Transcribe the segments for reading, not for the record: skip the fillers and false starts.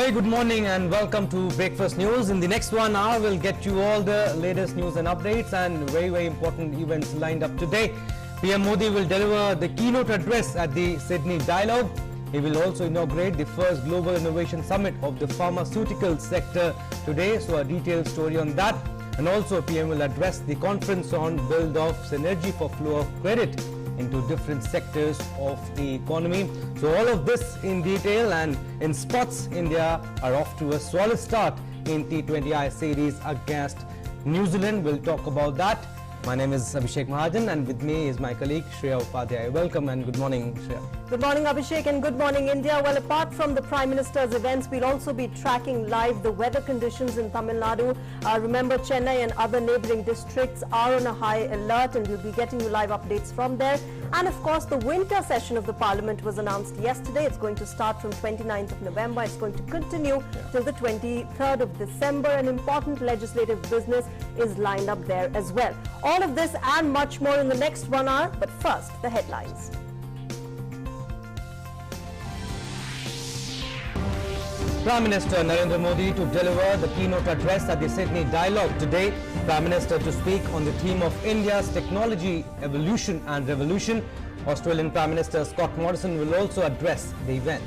very good morning and welcome to Breakfast News. In the next 1 hour, we'll get you all the latest news and updates and very important events lined up today. PM Modi will deliver the keynote address at the Sydney Dialogue. He will also inaugurate the first Global Innovation Summit of the pharmaceutical sector today. So a detailed story on that. And also PM will address the conference on build of synergy for flow of credit into different sectors of the economy. So all of this in detail, and in sports, India are off to a solid start in T20I series against New Zealand. We'll talk about that. My name is Abhishek Mahajan and with me is my colleague Shreya Upadhyay. Welcome and good morning, Shreya. Good morning, Abhishek, and good morning, India. Well, apart from the Prime Minister's events, we'll also be tracking live the weather conditions in Tamil Nadu. Remember, Chennai and other neighbouring districts are on a high alert, and we'll be getting you live updates from there. And of course, the winter session of the Parliament was announced yesterday. It's going to start from 29th of November. It's going to continue till the 23rd of December. An important legislative business is lined up there as well. All of this and much more in the next 1 hour. But first, the headlines. Prime Minister Narendra Modi to deliver the keynote address at the Sydney Dialogue today. Prime Minister to speak on the theme of India's technology evolution and revolution. Australian Prime Minister Scott Morrison will also address the event.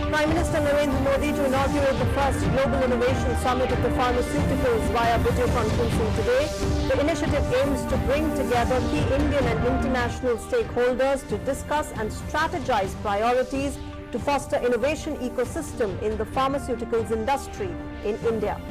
Prime Minister Narendra Modi to inaugurate the first Global Innovation Summit of the Pharmaceuticals via video conferencing today. The initiative aims to bring together key Indian and international stakeholders to discuss and strategize priorities to foster innovation ecosystem in the pharmaceuticals industry in India.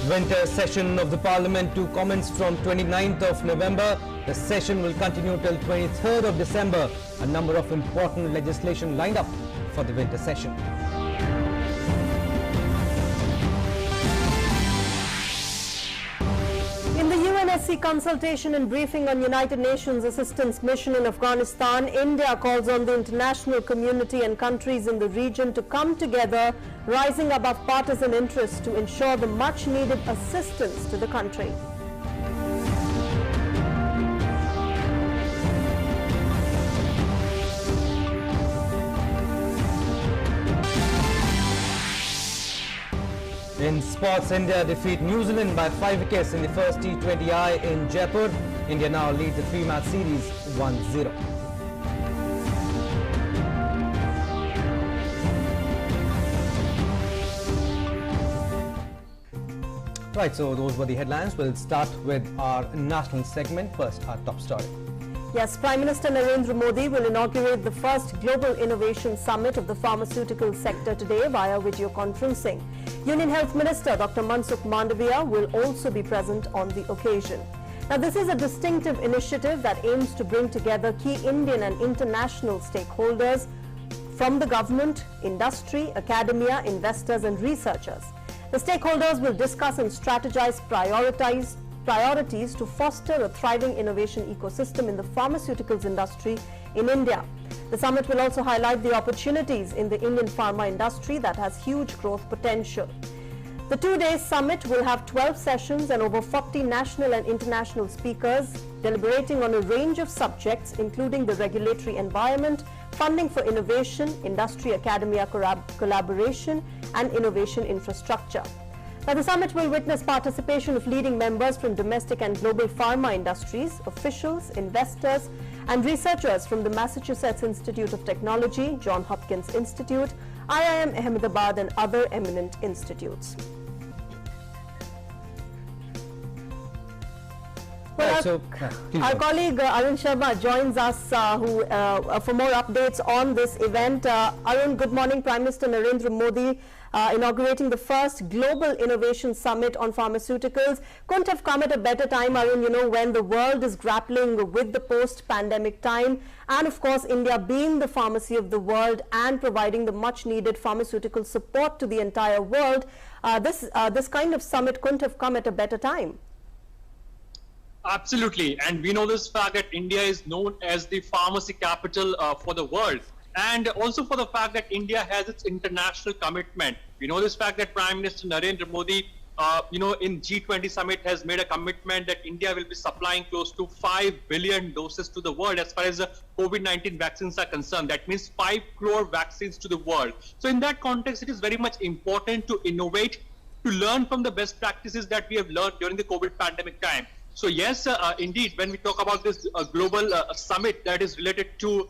Winter session of the Parliament to commence from 29th of November. The session will continue till 23rd of December. A number of important legislation lined up for the winter session. In the UNSC consultation and briefing on United Nations Assistance Mission in Afghanistan, India calls on the international community and countries in the region to come together, rising above partisan interests to ensure the much-needed assistance to the country. In sports, India defeat New Zealand by 5 wickets in the first T20I in Jaipur. India now leads the 3-match series 1-0. Right, so those were the headlines. We'll start with our national segment. First, our top story. Yes, Prime Minister Narendra Modi will inaugurate the first Global Innovation Summit of the pharmaceutical sector today via video conferencing. Union Health Minister Dr. Mansukh Mandavia will also be present on the occasion. Now, this is a distinctive initiative that aims to bring together key Indian and international stakeholders from the government, industry, academia, investors and researchers. The stakeholders will discuss and strategize priorities to foster a thriving innovation ecosystem in the pharmaceuticals industry in India. The summit will also highlight the opportunities in the Indian pharma industry that has huge growth potential. The 2-day summit will have 12 sessions and over 40 national and international speakers deliberating on a range of subjects, including the regulatory environment, funding for innovation, industry-academia collaboration, and innovation infrastructure. Now, the summit will witness participation of leading members from domestic and global pharma industries, officials, investors, and researchers from the Massachusetts Institute of Technology, Johns Hopkins Institute, IIM Ahmedabad, and other eminent institutes. Well, our colleague Arun Sharma joins us for more updates on this event. Arun, good morning. Prime Minister Narendra Modi inaugurating the first Global Innovation Summit on pharmaceuticals. Couldn't have come at a better time, Arun, when the world is grappling with the post-pandemic time, and of course India being the pharmacy of the world and providing the much-needed pharmaceutical support to the entire world. This kind of summit couldn't have come at a better time. Absolutely. And we know this fact that India is known as the pharmacy capital for the world. And also for the fact that India has its international commitment. We know this fact that Prime Minister Narendra Modi, in G20 summit has made a commitment that India will be supplying close to 5 billion doses to the world as far as COVID-19 vaccines are concerned. That means 5 crore vaccines to the world. So in that context, it is very much important to innovate, to learn from the best practices that we have learned during the COVID pandemic time. So yes, indeed, when we talk about this global summit that is related to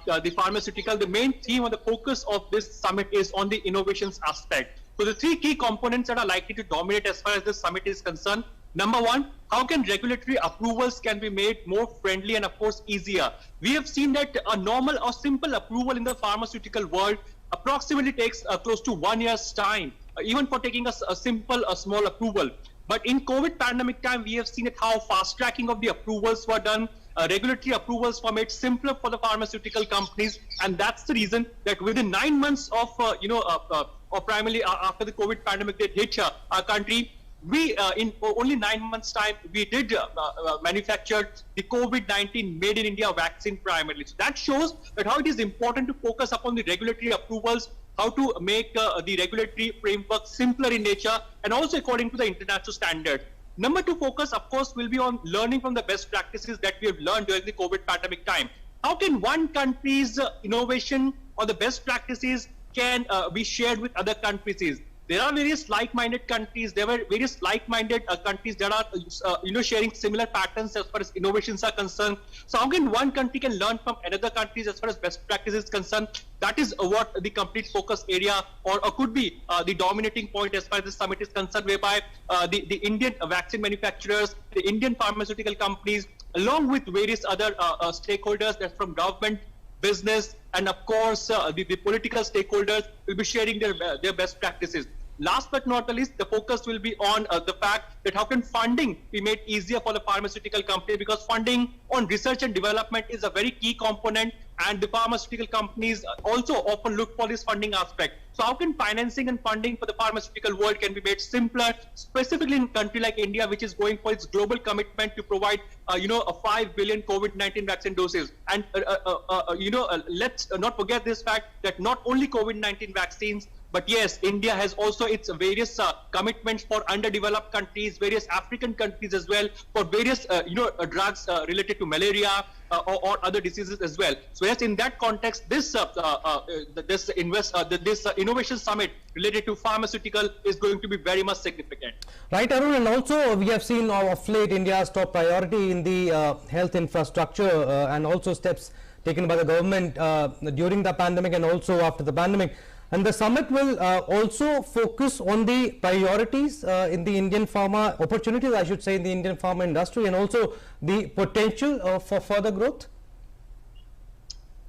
the pharmaceutical, the main theme or the focus of this summit is on the innovations aspect. So the 3 key components that are likely to dominate as far as this summit is concerned. Number 1, how can regulatory approvals can be made more friendly and of course easier? We have seen that a normal or simple approval in the pharmaceutical world approximately takes close to 1 year's time, even for taking a small approval. But in COVID pandemic time, we have seen it how fast tracking of the approvals were done. Regulatory approvals were made simpler for the pharmaceutical companies, and that's the reason that within 9 months of or primarily after the COVID pandemic that hit our country, we in only 9 months time we did manufacture the COVID-19 made in India vaccine primarily. So that shows that how it is important to focus upon the regulatory approvals, how to make the regulatory framework simpler in nature and also according to the international standard. Number 2 focus, of course, will be on learning from the best practices that we have learned during the COVID pandemic time. How can one country's innovation or the best practices can be shared with other countries? There are various like-minded countries. There were various like-minded countries that are, sharing similar patterns as far as innovations are concerned. So how can one country can learn from another countries as far as best practices is concerned? That is what the complete focus area or could be the dominating point as far as the summit is concerned, whereby the Indian vaccine manufacturers, the Indian pharmaceutical companies, along with various other stakeholders that's from government, business, and of course the political stakeholders will be sharing their best practices. Last but not the least, the focus will be on the fact that how can funding be made easier for the pharmaceutical company, because funding on research and development is a very key component, and the pharmaceutical companies also often look for this funding aspect. So how can financing and funding for the pharmaceutical world can be made simpler, specifically in a country like India, which is going for its global commitment to provide, a 5 billion COVID-19 vaccine doses. And, let's not forget this fact that not only COVID-19 vaccines, but yes, India has also its various commitments for underdeveloped countries, various African countries as well, for various, drugs related to malaria or other diseases as well. So yes, in that context, this innovation summit related to pharmaceutical is going to be very much significant. Right, Arun, and also we have seen of late India's top priority in the health infrastructure and also steps taken by the government during the pandemic and also after the pandemic. And the summit will also focus on the priorities in the Indian pharma opportunities, I should say, in the Indian pharma industry, and also the potential for further growth.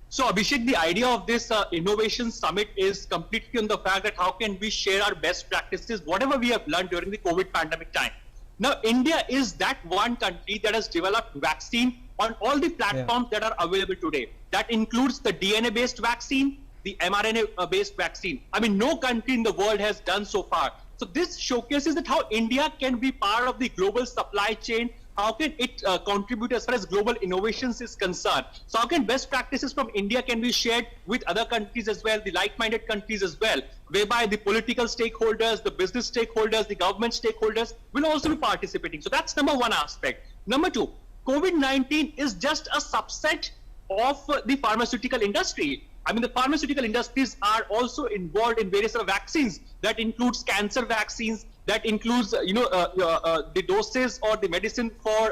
So Abhishek, the idea of this innovation summit is completely on the fact that how can we share our best practices, whatever we have learned during the COVID pandemic time. Now, India is that one country that has developed vaccine on all the platforms that are available today. That includes the DNA-based vaccine, the mRNA-based vaccine. I mean, no country in the world has done so far. So this showcases that how India can be part of the global supply chain. How can it contribute as far as global innovations is concerned? So how can best practices from India can be shared with other countries as well, the like-minded countries as well, whereby the political stakeholders, the business stakeholders, the government stakeholders will also be participating. So that's number 1 aspect. Number 2, COVID-19 is just a subset of the pharmaceutical industry. I mean, the pharmaceutical industries are also involved in various other vaccines. That includes cancer vaccines. That includes, the doses or the medicine for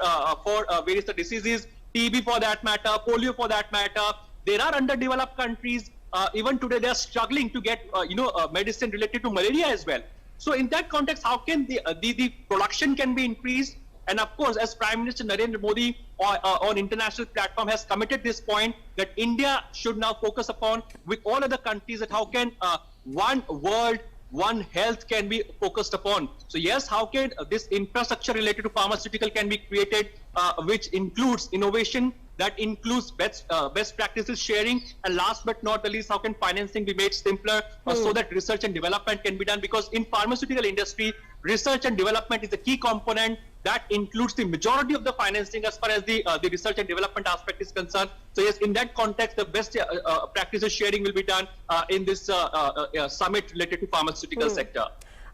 various diseases, TB for that matter, polio for that matter. There are underdeveloped countries. Even today, they are struggling to get, medicine related to malaria as well. So in that context, how can the production can be increased? And of course, as Prime Minister Narendra Modi on international platform has committed this point that India should now focus upon with all other countries that how can one world, one health can be focused upon. So yes, how can this infrastructure related to pharmaceutical can be created, which includes innovation, that includes best practices sharing, and last but not the least, how can financing be made simpler so that research and development can be done? Because in pharmaceutical industry, research and development is a key component. that includes the majority of the financing as far as the research and development aspect is concerned. So yes, in that context, the best practices sharing will be done in this summit related to pharmaceutical sector.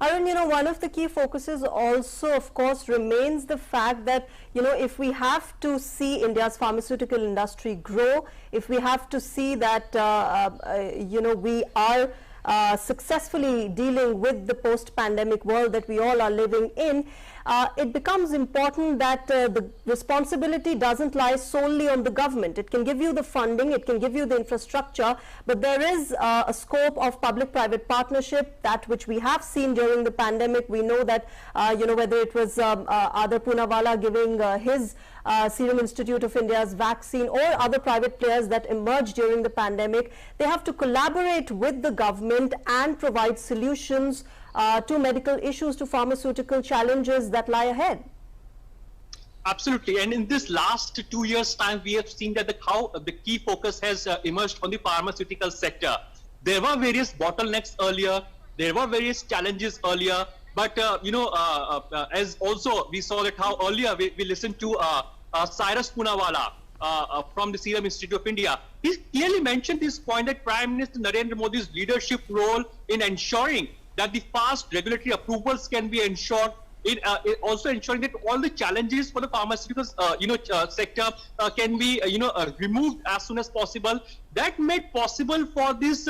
Arun, one of the key focuses also, of course, remains the fact that, if we have to see India's pharmaceutical industry grow, if we have to see that, we are successfully dealing with the post-pandemic world that we all are living in, it becomes important that the responsibility doesn't lie solely on the government. It can give you the funding, it can give you the infrastructure, but there is a scope of public-private partnership, that which we have seen during the pandemic. We know that, whether it was Adar Poonawalla giving his Serum Institute of India's vaccine, or other private players that emerged during the pandemic, they have to collaborate with the government and provide solutions to medical issues, to pharmaceutical challenges that lie ahead. Absolutely, and in this last 2 years' time, we have seen that how the key focus has emerged on the pharmaceutical sector. There were various bottlenecks earlier, there were various challenges earlier, but as also we saw that how earlier we listened to Cyrus Poonawalla from the Serum Institute of India. He clearly mentioned this point that Prime Minister Narendra Modi's leadership role in ensuring that the fast regulatory approvals can be ensured, also ensuring that all the challenges for the pharmaceuticals sector can be removed as soon as possible. That made possible for these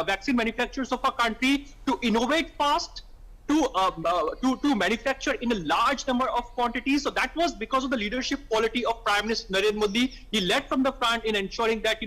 vaccine manufacturers of our country to innovate fast, to manufacture in a large number of quantities. So that was because of the leadership quality of Prime Minister Narendra Modi. He led from the front in ensuring that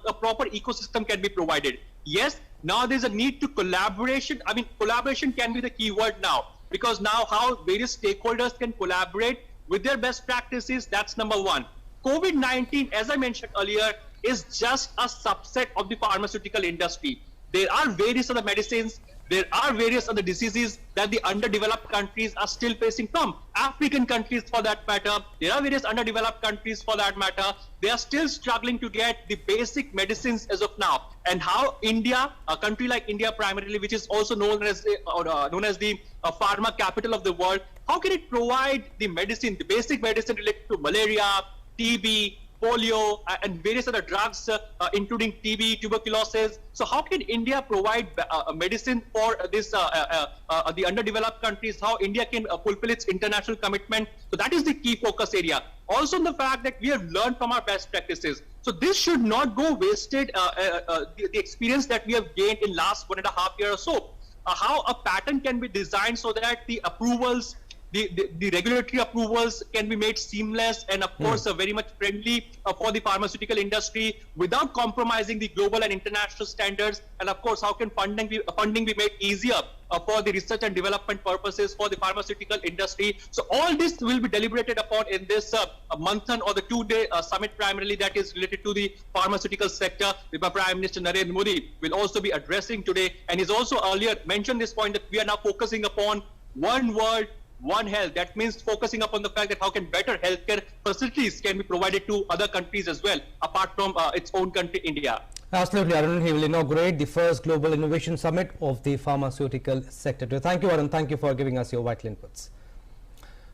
a proper ecosystem can be provided. Yes, now there's a need to collaboration. I mean, collaboration can be the key word now, because now how various stakeholders can collaborate with their best practices, that's number one. COVID-19, as I mentioned earlier, is just a subset of the pharmaceutical industry. There are various other medicines, there are various other diseases that the underdeveloped countries are still facing from. African countries, for that matter, there are various underdeveloped countries, for that matter, they are still struggling to get the basic medicines as of now. And how India, a country like India primarily, which is also known as the pharma capital of the world, how can it provide the medicine, the basic medicine related to malaria, TB, polio, and various other drugs, including TB, tuberculosis? So how can India provide medicine for this the underdeveloped countries? How India can fulfill its international commitment? So that is the key focus area. Also, the fact that we have learned from our best practices. So this should not go wasted. The experience that we have gained in last 1.5 years or so. How a pattern can be designed so that the approvals, the regulatory approvals can be made seamless and of course very much friendly for the pharmaceutical industry without compromising the global and international standards. And of course, how can funding be made easier for the research and development purposes for the pharmaceutical industry. So all this will be deliberated upon in this month-end or the 2-day summit primarily that is related to the pharmaceutical sector. The Prime Minister Narendra Modi will also be addressing today, and he's also earlier mentioned this point that we are now focusing upon one world, one health. That means focusing upon the fact that how can better healthcare facilities can be provided to other countries as well, apart from its own country, India. Absolutely, Arun. He will inaugurate the first Global Innovation Summit of the pharmaceutical sector. Thank you, Arun. Thank you for giving us your vital inputs.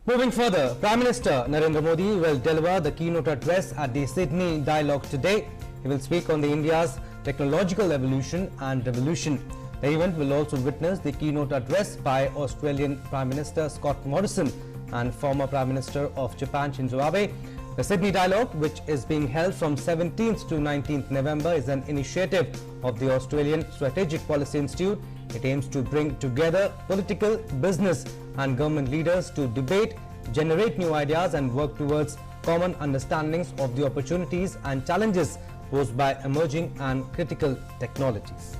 Moving further, Prime Minister Narendra Modi will deliver the keynote address at the Sydney Dialogue today. He will speak on the India's technological evolution and revolution. The event will also witness the keynote address by Australian Prime Minister Scott Morrison and former Prime Minister of Japan Shinzo Abe. The Sydney Dialogue, which is being held from 17th to 19th November, is an initiative of the Australian Strategic Policy Institute. It aims to bring together political, business and government leaders to debate, generate new ideas and work towards common understandings of the opportunities and challenges posed by emerging and critical technologies.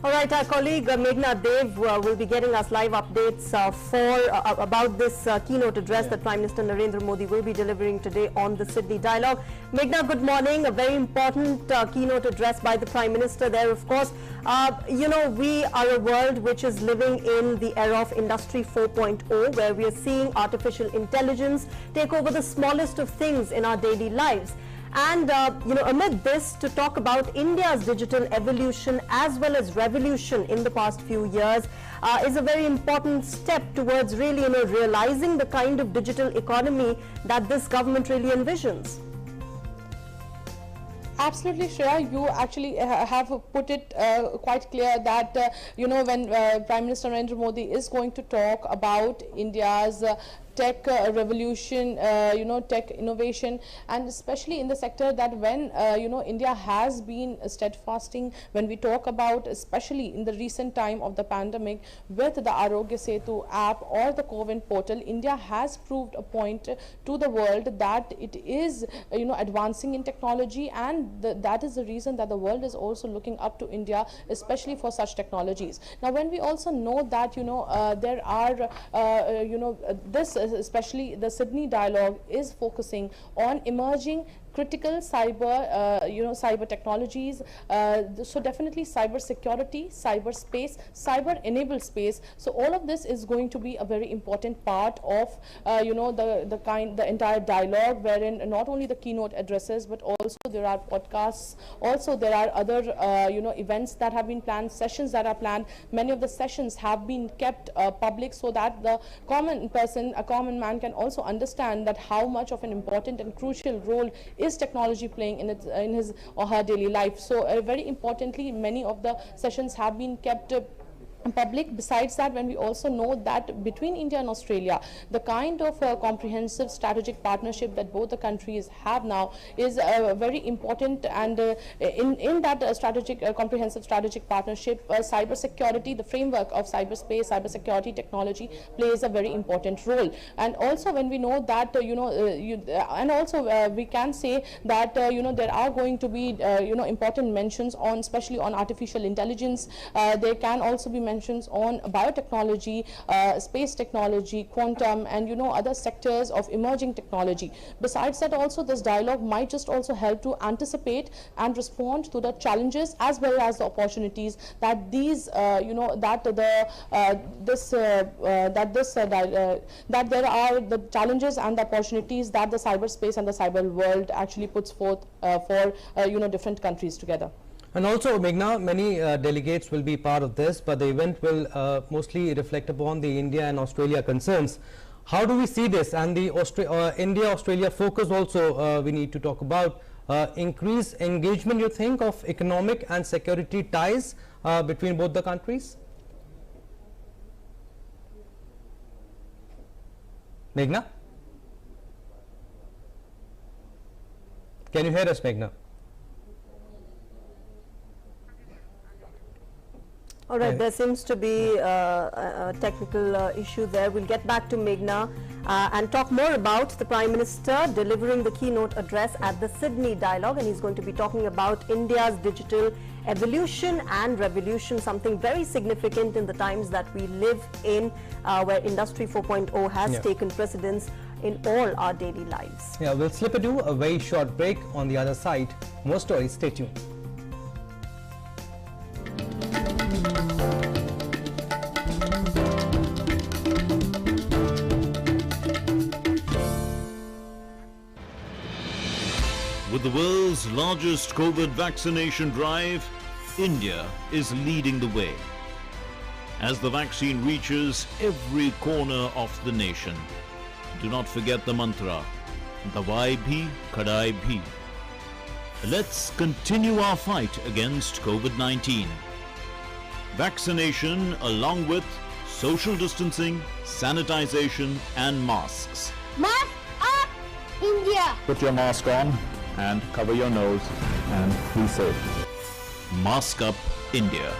All right, our colleague Meghna Dev will be getting us live updates about this keynote address that Prime Minister Narendra Modi will be delivering today on the Sydney Dialogue. Meghna, good morning. A very important keynote address by the Prime Minister there, of course. We are a world which is living in the era of Industry 4.0, where we are seeing artificial intelligence take over the smallest of things in our daily lives. And, amid this, to talk about India's digital evolution as well as revolution in the past few years is a very important step towards really, realizing the kind of digital economy that this government really envisions. Absolutely, Shreya, you actually have put it quite clear that, when Prime Minister Narendra Modi is going to talk about India's tech revolution, tech innovation, and especially in the sector that when, India has been steadfasting when we talk about, especially in the recent time of the pandemic, with the Arogya Setu app or the CoWIN portal, India has proved a point to the world that it is, advancing in technology, and that is the reason that the world is also looking up to India, especially for such technologies. Now, when we also know that, there are, especially the Sydney Dialogue is focusing on emerging critical cyber technologies, so definitely cyber security, cyberspace, cyber enabled space. So all of this is going to be a very important part of the entire dialogue, wherein not only the keynote addresses, but also there are podcasts, also there are other events that have been planned, sessions that are planned. Many of the sessions have been kept public so that the common person, a common man, can also understand that how much of an important and crucial role is technology playing in his or her daily life. So very importantly, many of the sessions have been kept public. Besides that, when we also know that between India and Australia, the kind of comprehensive strategic partnership that both the countries have now is very important, and in that comprehensive strategic partnership, cyber security, the framework of cyberspace, cyber security technology plays a very important role. And also when we know that we can say that there are going to be important mentions on, especially on artificial intelligence. There can also be mentions on biotechnology, space technology, quantum, and other sectors of emerging technology. Besides that, also this dialogue might just also help to anticipate and respond to the challenges as well as the opportunities that these that there are the challenges and the opportunities that the cyberspace and the cyber world actually puts forth for different countries together. And also, Meghna, many delegates will be part of this, but the event will mostly reflect upon the India and Australia concerns. How do we see this? And the India-Australia focus also we need to talk about. Increased engagement, you think, of economic and security ties between both the countries? Meghna? Can you hear us, Meghna? All right, there seems to be a technical issue there. We'll get back to Meghna and talk more about the Prime Minister delivering the keynote address at the Sydney Dialogue, and he's going to be talking about India's digital evolution and revolution, something very significant in the times that we live in, where Industry 4.0 has taken precedence in all our daily lives. Yeah, we'll slip into a very short break. On the other side, more stories. Stay tuned. With the world's largest COVID vaccination drive, India is leading the way. As the vaccine reaches every corner of the nation, do not forget the mantra, Dawai bhi, Kadai bhi. Let's continue our fight against COVID-19. Vaccination along with social distancing, sanitization and masks. Mask up, India! Put your mask on and cover your nose and be safe. Mask Up India.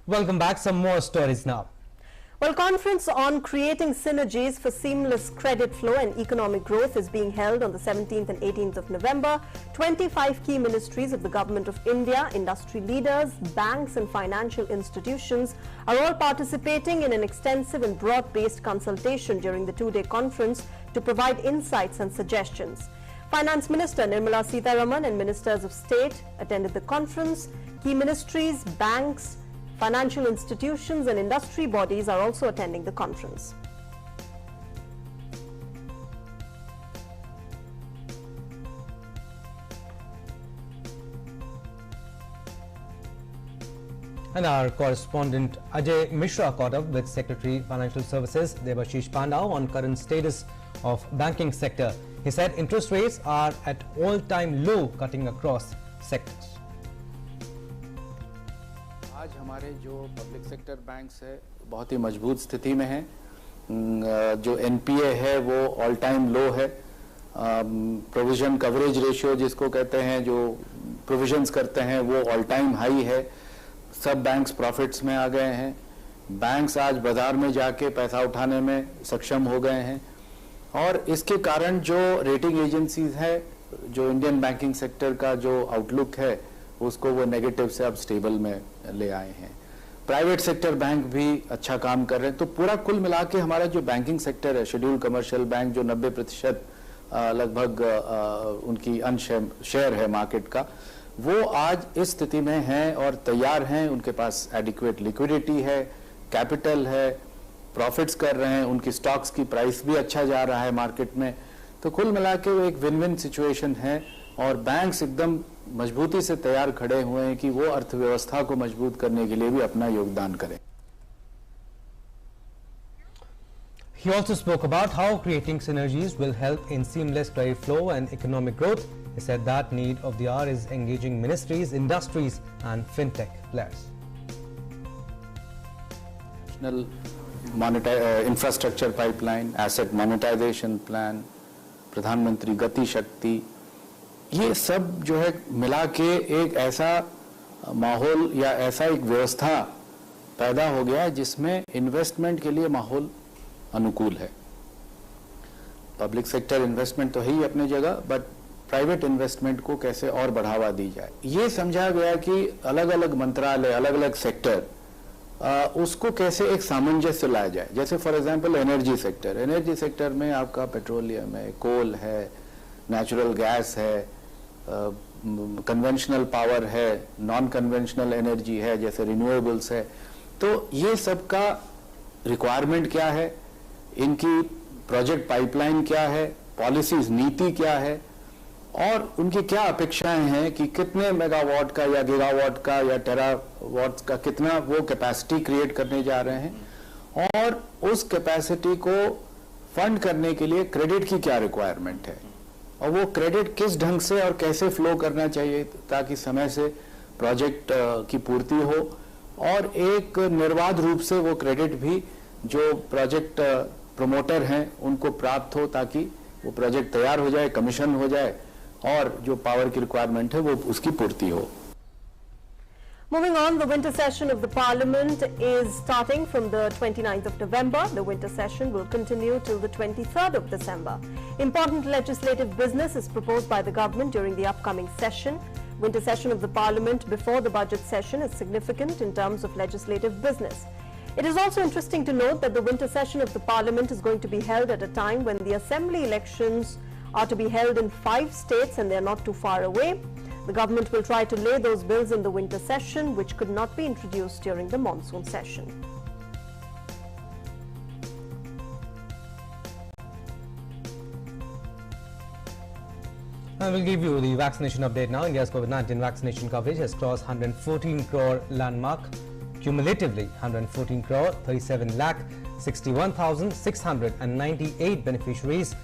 Welcome back. Some more stories now. Well, conference on creating synergies for seamless credit flow and economic growth is being held on the 17th and 18th of November. 25 key ministries of the Government of India, industry leaders, banks and financial institutions are all participating in an extensive and broad-based consultation during the two-day conference to provide insights and suggestions. Finance Minister Nirmala Sitharaman and Ministers of State attended the conference. Key ministries, banks, Financial institutions and industry bodies are also attending the conference. And our correspondent Ajay Mishra caught up with Secretary Financial Services Debashish Pandau on current status of banking sector. He said interest rates are at all-time low, cutting across sectors. आज हमारे जो public sector banks है बहुत ही मजबूत स्थिति में हैं। जो एनपीए है वो ऑल टाइम लो है। प्रोविजन कवरेज रेशियो जिसको कहते हैं, जो प्रोविजंस करते हैं, वो ऑल टाइम हाई है। सब बैंक्स प्रॉफिट्स में आ गए हैं। बैंक्स आज बाजार में जाके पैसा उठाने में सक्षम हो गए हैं और इसके कारण जो रेटिंग एजेंसीज है, जो इंडियन बैंकिंग सेक्टर का जो आउटलुक है उसको वो नेगेटिव से अब स्टेबल में ले आए हैं। प्राइवेट सेक्टर बैंक भी अच्छा काम कर रहे हैं। तो पूरा कुल मिला के हमारा जो बैंकिंग सेक्टर है, शेड्यूल्ड कमर्शियल बैंक जो 90% लगभग उनकी शेयर है मार्केट का, वो आज इस स्थिति में हैं और तैयार हैं। उनके पास एडिक्वेट लिक्विडिटी है, कैपिटल है, प्रॉफिट्स कर रहे हैं, उनकी स्टॉक्स की प्राइस भी अच्छा जा रहा है मार्केट में। तो कुल मिला के वो एक विन विन सिचुएशन है और बैंक्स एकदम मजबूती से तैयार खड़े हुए हैं कि वो अर्थव्यवस्था को मजबूत करने के लिए भी अपना योगदान करें। He also spoke about how creating synergies will help in seamless credit flow and economic growth. He said that need of the hour is engaging ministries, industries and fintech players. National infrastructure pipeline, asset monetization plan, प्रधानमंत्री गति शक्ति, ये सब जो है मिला के एक ऐसा माहौल या ऐसा एक व्यवस्था पैदा हो गया जिसमें इन्वेस्टमेंट के लिए माहौल अनुकूल है। पब्लिक सेक्टर इन्वेस्टमेंट तो है ही अपनी जगह, बट प्राइवेट इन्वेस्टमेंट को कैसे और बढ़ावा दी जाए, ये समझा गया कि अलग अलग मंत्रालय, अलग अलग सेक्टर, उसको कैसे एक सामंजस्य लाया जाए। जैसे फॉर एग्जांपल एनर्जी सेक्टर में आपका पेट्रोलियम है, कोल है, नेचुरल गैस है, कन्वेंशनल पावर है, नॉन कन्वेंशनल एनर्जी है, जैसे रिन्यूएबल्स है। तो ये सब का रिक्वायरमेंट क्या है, इनकी प्रोजेक्ट पाइपलाइन क्या है, पॉलिसीज नीति क्या है और उनकी क्या अपेक्षाएं हैं कि कितने मेगावाट का या गीगावाट का या टेरावाट का कितना वो कैपेसिटी क्रिएट करने जा रहे हैं और उस कैपेसिटी को फंड करने के लिए क्रेडिट की क्या रिक्वायरमेंट है और वो क्रेडिट किस ढंग से और कैसे फ्लो करना चाहिए ताकि समय से प्रोजेक्ट की पूर्ति हो और एक निर्बाध रूप से वो क्रेडिट भी जो प्रोजेक्ट प्रमोटर हैं उनको प्राप्त हो ताकि वो प्रोजेक्ट तैयार हो जाए, कमीशन हो जाए और जो पावर की रिक्वायरमेंट है वो उसकी पूर्ति हो। Moving on, the winter session of the Parliament is starting from the 29th of November. The winter session will continue till the 23rd of December. Important legislative business is proposed by the government during the upcoming session. Winter session of the Parliament before the budget session is significant in terms of legislative business. It is also interesting to note that the winter session of the Parliament is going to be held at a time when the assembly elections are to be held in 5 states and they are not too far away. The government will try to lay those bills in the winter session which could not be introduced during the monsoon session. I will give you the vaccination update now. India's COVID-19 vaccination coverage has crossed 114 crore landmark. Cumulatively, 114 crore 37 lakh 61,698 beneficiaries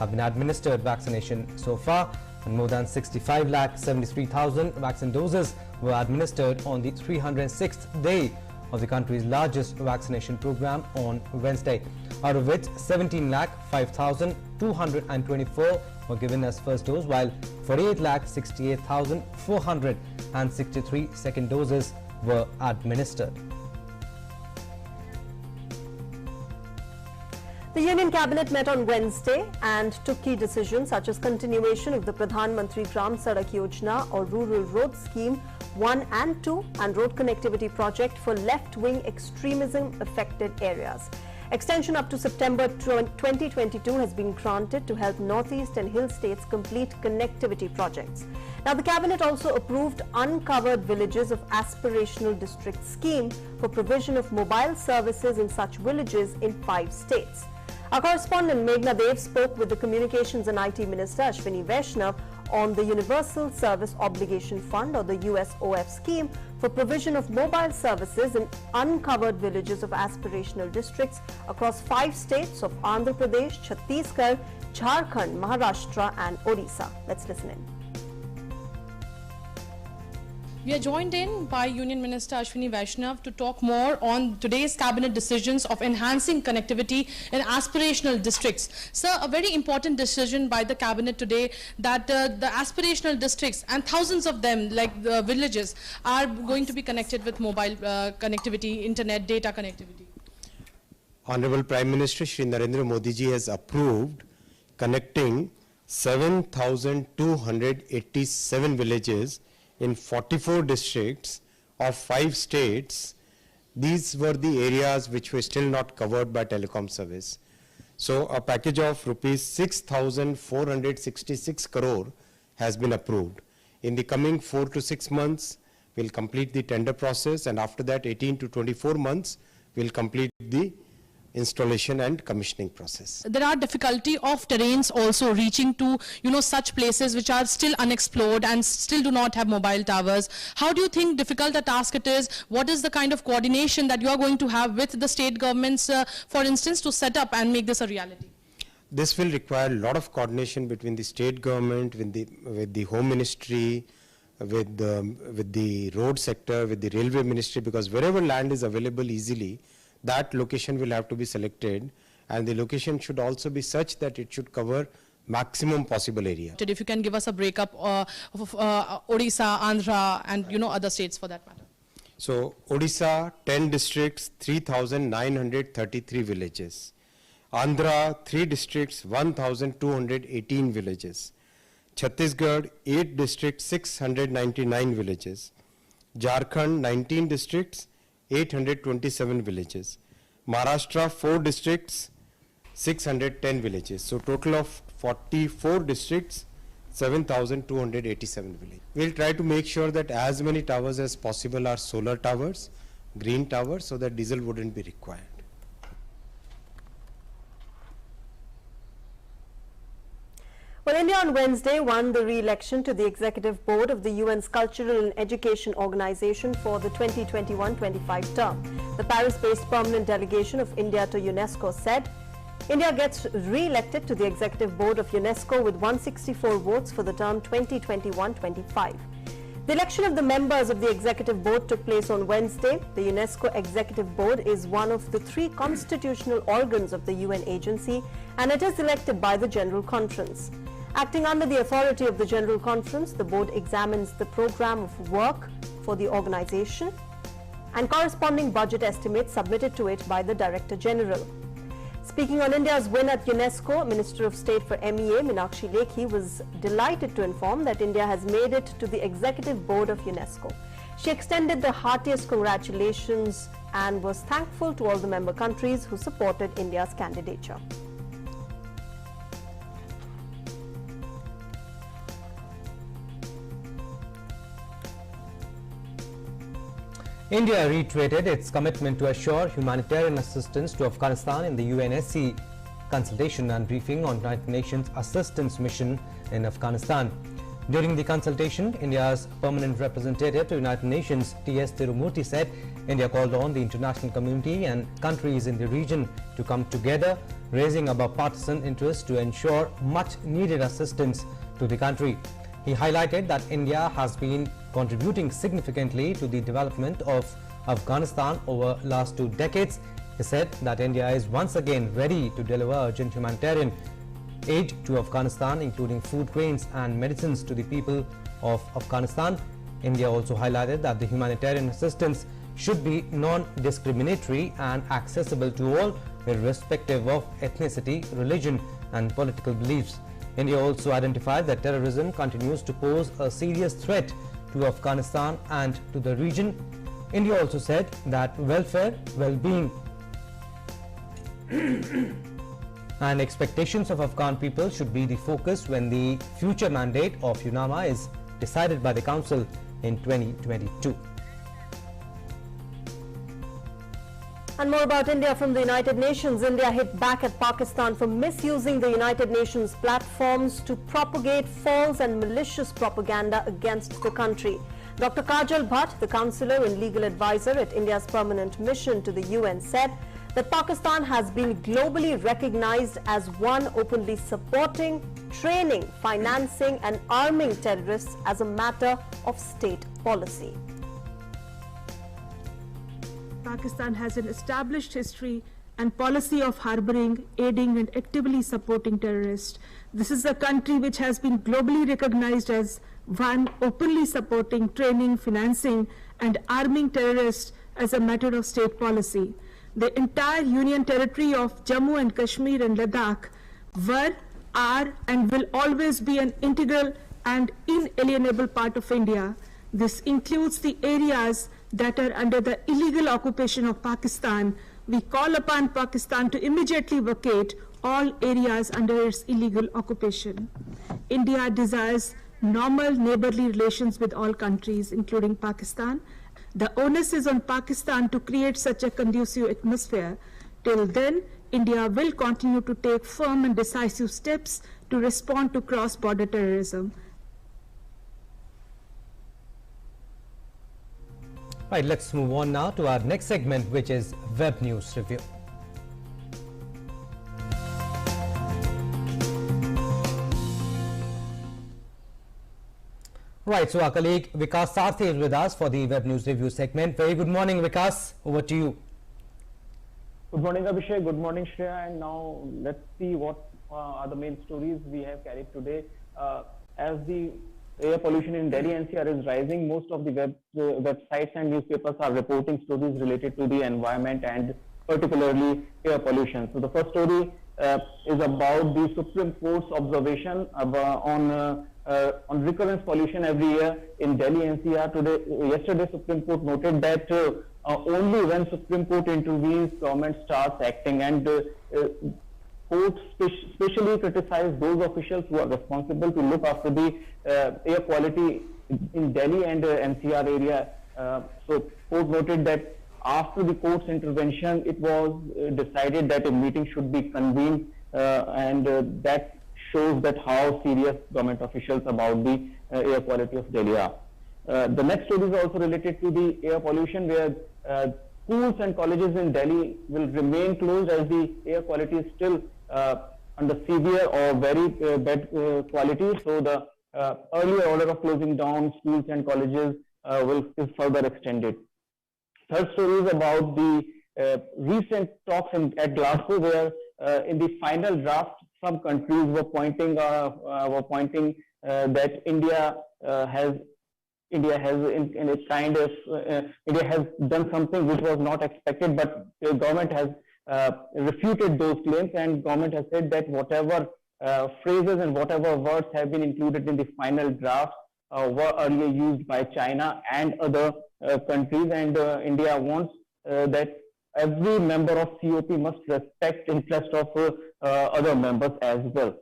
have been administered vaccination so far, and more than 65 lakh 73,000 vaccine doses were administered on the 306th day of the country's largest vaccination program on Wednesday, out of which 17 lakh 5,224 were given as first dose, while 48 lakh 68,463 second doses were administered. The Union Cabinet met on Wednesday and took key decisions such as continuation of the Pradhan Mantri Gram Sadak Yojana or Rural Road Scheme 1 and 2 and road connectivity project for left-wing extremism affected areas. Extension up to September 2022 has been granted to help Northeast and Hill states complete connectivity projects. Now, the Cabinet also approved Uncovered Villages of Aspirational District scheme for provision of mobile services in such villages in 5 states. Our correspondent Meghna Dev spoke with the Communications and IT Minister Ashwini Vaishnav on the Universal Service Obligation Fund, or the USOF scheme, for provision of mobile services in uncovered villages of aspirational districts across 5 states of Andhra Pradesh, Chhattisgarh, Jharkhand, Maharashtra and Odisha. Let's listen in. We are joined in by Union Minister Ashwini Vaishnav to talk more on today's cabinet decisions of enhancing connectivity in aspirational districts. Sir, a very important decision by the cabinet today that the aspirational districts and thousands of them, like the villages, are going to be connected with mobile connectivity, internet, data connectivity. Honorable Prime Minister Shri Narendra Modi ji has approved connecting 7,287 villages in 44 districts of 5 states. These were the areas which were still not covered by telecom service. So a package of rupees 6,466 crore has been approved. In the coming 4 to 6 months, we'll complete the tender process, and after that 18 to 24 months, we'll complete the installation and commissioning process. There are difficulty of terrains also reaching to, such places which are still unexplored and still do not have mobile towers. How do you think difficult a task it is? What is the kind of coordination that you are going to have with the state governments, for instance, to set up and make this a reality? This will require a lot of coordination between the state government, with the Home Ministry, with the road sector, with the railway ministry, because wherever land is available easily, that location will have to be selected, and the location should also be such that it should cover maximum possible area. If you can give us a breakup of Odisha, Andhra and other states for that matter. So Odisha 10 districts, 3,933 villages. Andhra 3 districts, 1,218 villages. Chhattisgarh 8 districts, 699 villages. Jharkhand 19 districts, 827 villages. Maharashtra 4 districts, 610 villages. So total of 44 districts, 7,287 villages. We'll try to make sure that as many towers as possible are solar towers, green towers, so that diesel wouldn't be required. Well, India on Wednesday won the re-election to the Executive Board of the UN's Cultural and Education Organization for the 2021-25 term. The Paris-based permanent delegation of India to UNESCO said, India gets re-elected to the Executive Board of UNESCO with 164 votes for the term 2021-25. The election of the members of the Executive Board took place on Wednesday. The UNESCO Executive Board is one of the 3 constitutional organs of the UN agency, and it is elected by the General Conference. Acting under the authority of the General Conference, the board examines the program of work for the organization and corresponding budget estimates submitted to it by the Director General. Speaking on India's win at UNESCO, Minister of State for MEA, Meenakshi Lekhi, was delighted to inform that India has made it to the Executive Board of UNESCO. She extended the heartiest congratulations and was thankful to all the member countries who supported India's candidature. India reiterated its commitment to assure humanitarian assistance to Afghanistan in the UNSC consultation and briefing on United Nations Assistance Mission in Afghanistan. During the consultation, India's permanent representative to United Nations, T.S. Tirumurti, said India called on the international community and countries in the region to come together, raising above partisan interests to ensure much needed assistance to the country. He highlighted that India has been contributing significantly to the development of Afghanistan over the last 2 decades. He said that India is once again ready to deliver urgent humanitarian aid to Afghanistan, including food, grains and medicines to the people of Afghanistan. India also highlighted that the humanitarian assistance should be non-discriminatory and accessible to all, irrespective of ethnicity, religion and political beliefs. India also identified that terrorism continues to pose a serious threat to Afghanistan and to the region. India also said that welfare, well-being And expectations of Afghan people should be the focus when the future mandate of UNAMA is decided by the Council in 2022. And more about India from the United Nations. India hit back at Pakistan for misusing the United Nations platforms to propagate false and malicious propaganda against the country. Dr. Kajal Bhatt, the counselor and legal advisor at India's permanent mission to the UN, said that Pakistan has been globally recognized as one openly supporting, training, financing and arming terrorists as a matter of state policy. Pakistan has an established history and policy of harboring, aiding and actively supporting terrorists. This is a country which has been globally recognized as one openly supporting, training, financing and arming terrorists as a matter of state policy. The entire Union territory of Jammu and Kashmir and Ladakh were, are and will always be an integral and inalienable part of India. This includes the areas that are under the illegal occupation of Pakistan. We call upon Pakistan to immediately vacate all areas under its illegal occupation. India desires normal neighborly relations with all countries, including Pakistan. The onus is on Pakistan to create such a conducive atmosphere. Till then, India will continue to take firm and decisive steps to respond to cross-border terrorism. Right, let's move on now to our next segment, which is Web News Review. Right, so our colleague Vikas Sarthi is with us for the Web News Review segment. Very good morning, Vikas. Over to you. Good morning, Abhishek. Good morning, Shreya. And now let's see what are the main stories we have carried today. As the air pollution in Delhi NCR is rising, most of the websites and newspapers are reporting stories related to the environment and particularly air pollution. So the first story is about the Supreme Court's observation on recurrence pollution every year in Delhi NCR. Yesterday, Supreme Court noted that only when Supreme Court intervenes, government starts acting, and courts specially criticize those officials who are responsible to look after the air quality in Delhi and NCR area. So court noted that after the court's intervention, it was decided that a meeting should be convened, and that shows that how serious government officials about the air quality of Delhi are. The next story is also related to the air pollution, where schools and colleges in Delhi will remain closed as the air quality is still under severe or very bad quality. So the earlier order of closing down schools and colleges is further extended. Third story is about the recent talks at Glasgow, where in the final draft, some countries were pointing that India has done something which was not expected, but the government has refuted those claims, and government has said that whatever phrases and whatever words have been included in the final draft were earlier used by China and other countries, and India wants that every member of COP must respect interest of other members as well.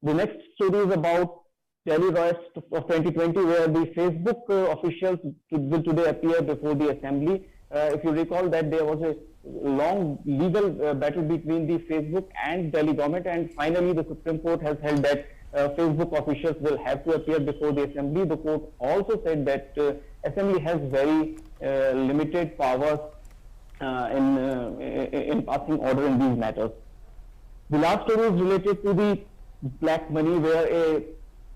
The next story is about Delhi riots of 2020, where the Facebook officials will today appear before the assembly. If you recall that there was a long legal battle between the Facebook and Delhi government, and finally the Supreme Court has held that Facebook officials will have to appear before the assembly. The court also said that assembly has very limited powers in passing order in these matters. The last story is related to the black money, where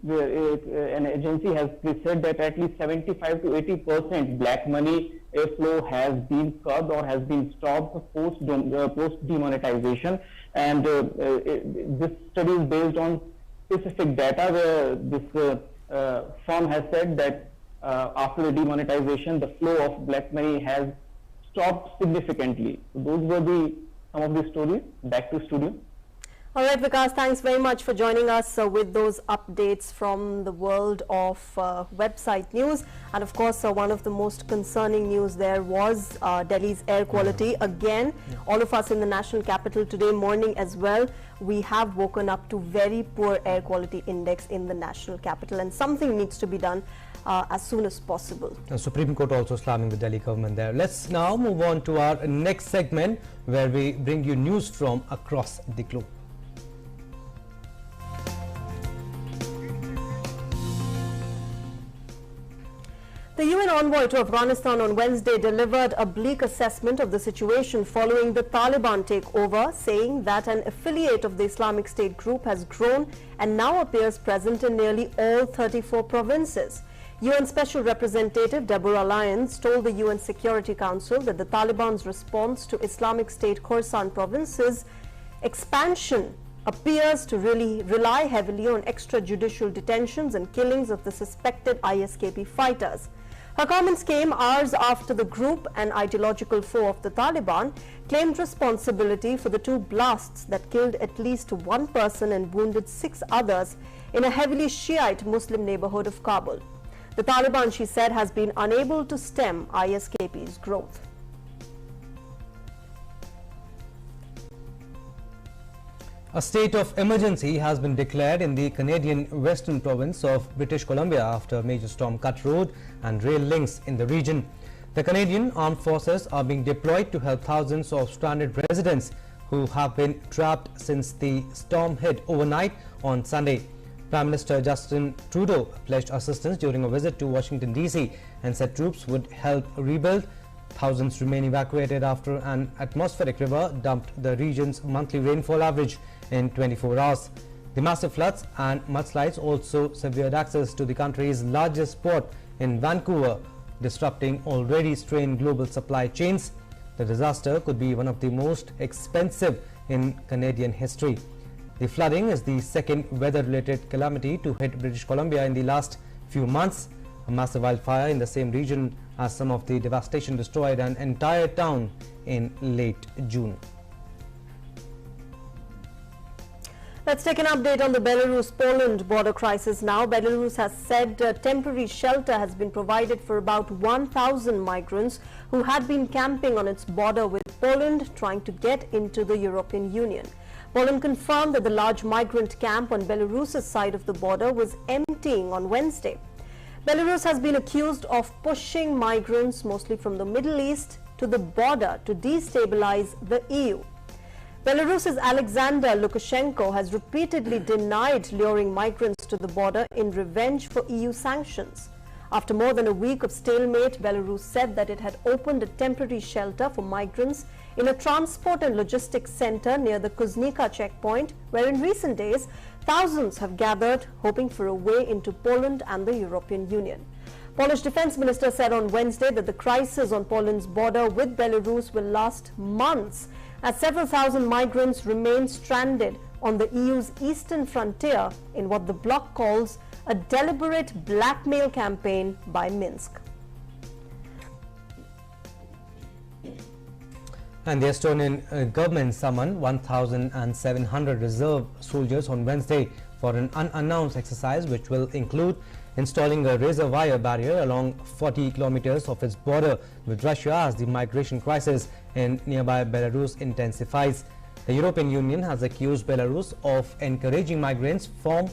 an agency has said that at least 75 to 80% black money flow has been curbed or has been stopped post demonetization, and this study is based on specific data, where this firm has said that after the demonetization, the flow of black money has stopped significantly. So those were some of the stories. Back to studio. All right, Vikas, thanks very much for joining us with those updates from the world of website news. And of course, one of the most concerning news there was Delhi's air quality. Again, all of us in the national capital today morning as well, we have woken up to very poor air quality index in the national capital, and something needs to be done as soon as possible. The Supreme Court also slamming the Delhi government there. Let's now move on to our next segment, where we bring you news from across the globe. The UN envoy to Afghanistan on Wednesday delivered a bleak assessment of the situation following the Taliban takeover, saying that an affiliate of the Islamic State group has grown and now appears present in nearly all 34 provinces. UN Special Representative Deborah Lyons told the UN Security Council that the Taliban's response to Islamic State Khorasan province's expansion appears to really rely heavily on extrajudicial detentions and killings of the suspected ISKP fighters. Her comments came hours after the group, an ideological foe of the Taliban, claimed responsibility for the 2 blasts that killed at least 1 person and wounded 6 others in a heavily Shiite Muslim neighborhood of Kabul. The Taliban, she said, has been unable to stem ISKP's growth. A state of emergency has been declared in the Canadian western province of British Columbia after a major storm cut road and rail links in the region. The Canadian Armed Forces are being deployed to help thousands of stranded residents who have been trapped since the storm hit overnight on Sunday. Prime Minister Justin Trudeau pledged assistance during a visit to Washington, D.C. and said troops would help rebuild. Thousands remain evacuated after an atmospheric river dumped the region's monthly rainfall average in 24 hours. The massive floods and mudslides also severed access to the country's largest port in Vancouver, disrupting already strained global supply chains. The disaster could be one of the most expensive in Canadian history. The flooding is the second weather-related calamity to hit British Columbia in the last few months. A massive wildfire in the same region as some of the devastation destroyed an entire town in late June. Let's take an update on the Belarus-Poland border crisis now. Belarus has said temporary shelter has been provided for about 1,000 migrants who had been camping on its border with Poland, trying to get into the European Union. Poland confirmed that the large migrant camp on Belarus's side of the border was emptying on Wednesday. Belarus has been accused of pushing migrants, mostly from the Middle East, to the border to destabilize the EU. Belarus's Alexander Lukashenko has repeatedly denied luring migrants to the border in revenge for EU sanctions. After more than a week of stalemate, Belarus said that it had opened a temporary shelter for migrants in a transport and logistics center near the Kuznica checkpoint, where in recent days, thousands have gathered, hoping for a way into Poland and the European Union. Polish Defense Minister said on Wednesday that the crisis on Poland's border with Belarus will last months, as several thousand migrants remain stranded on the EU's eastern frontier in what the bloc calls a deliberate blackmail campaign by Minsk. And the Estonian government summoned 1,700 reserve soldiers on Wednesday for an unannounced exercise which will include installing a razor wire barrier along 40 kilometers of its border with Russia as the migration crisis in nearby Belarus intensifies. The European Union has accused Belarus of encouraging migrants from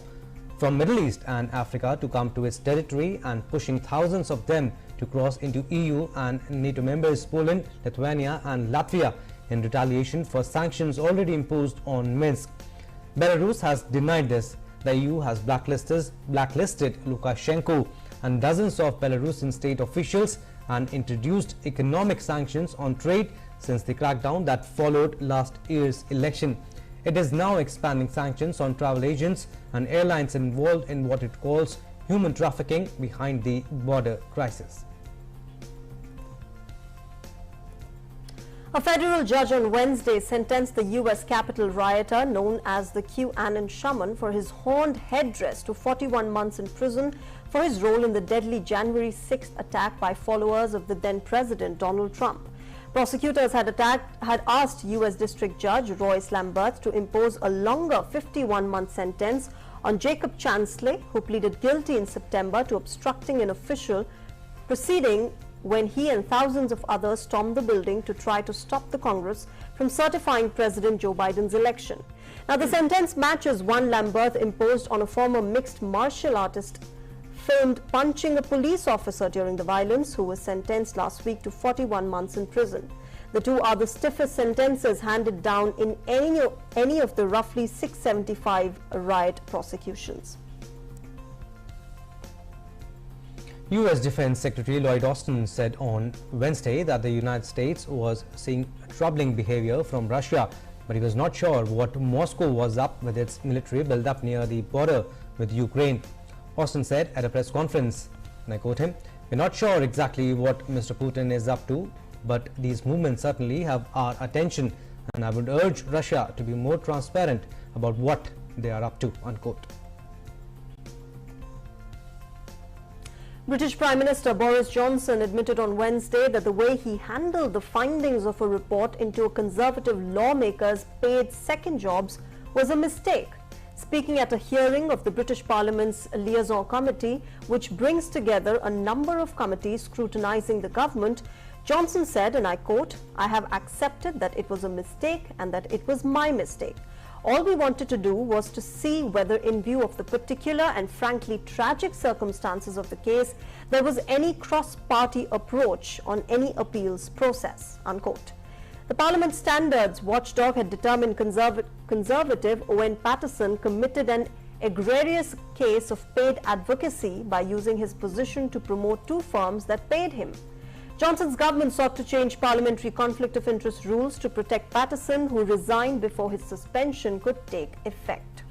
Middle East and Africa to come to its territory and pushing thousands of them to cross into EU and NATO members Poland, Lithuania and Latvia in retaliation for sanctions already imposed on Minsk. Belarus has denied this. The EU has blacklisted Lukashenko and dozens of Belarusian state officials and introduced economic sanctions on trade since the crackdown that followed last year's election. It is now expanding sanctions on travel agents and airlines involved in what it calls human trafficking behind the border crisis. A federal judge on Wednesday sentenced the U.S. Capitol rioter known as the QAnon shaman for his horned headdress to 41 months in prison for his role in the deadly January 6th attack by followers of the then President Donald Trump. Prosecutors had asked US District Judge Royce Lamberth to impose a longer 51-month sentence on Jacob Chansley, who pleaded guilty in September to obstructing an official proceeding when he and thousands of others stormed the building to try to stop the Congress from certifying President Joe Biden's election. Now, the sentence matches one Lamberth imposed on a former mixed martial artist filmed punching a police officer during the violence, who was sentenced last week to 41 months in prison. The two are the stiffest sentences handed down in any of the roughly 675 riot prosecutions. U.S. Defense Secretary Lloyd Austin said on Wednesday that the United States was seeing troubling behavior from Russia, but he was not sure what Moscow was up with its military build-up near the border with Ukraine. Austin said at a press conference, and I quote him, "We're not sure exactly what Mr. Putin is up to, but these movements certainly have our attention, and I would urge Russia to be more transparent about what they are up to," unquote. British Prime Minister Boris Johnson admitted on Wednesday that the way he handled the findings of a report into a Conservative lawmaker's paid second jobs was a mistake. Speaking at a hearing of the British Parliament's Liaison Committee, which brings together a number of committees scrutinising the government, Johnson said, and I quote, "I have accepted that it was a mistake and that it was my mistake. All we wanted to do was to see whether, in view of the particular and frankly tragic circumstances of the case, there was any cross-party approach on any appeals process," unquote. The Parliament Standards Watchdog had determined Conservative Owen Paterson committed an egregious case of paid advocacy by using his position to promote two firms that paid him. Johnson's government sought to change parliamentary conflict of interest rules to protect Paterson, who resigned before his suspension could take effect.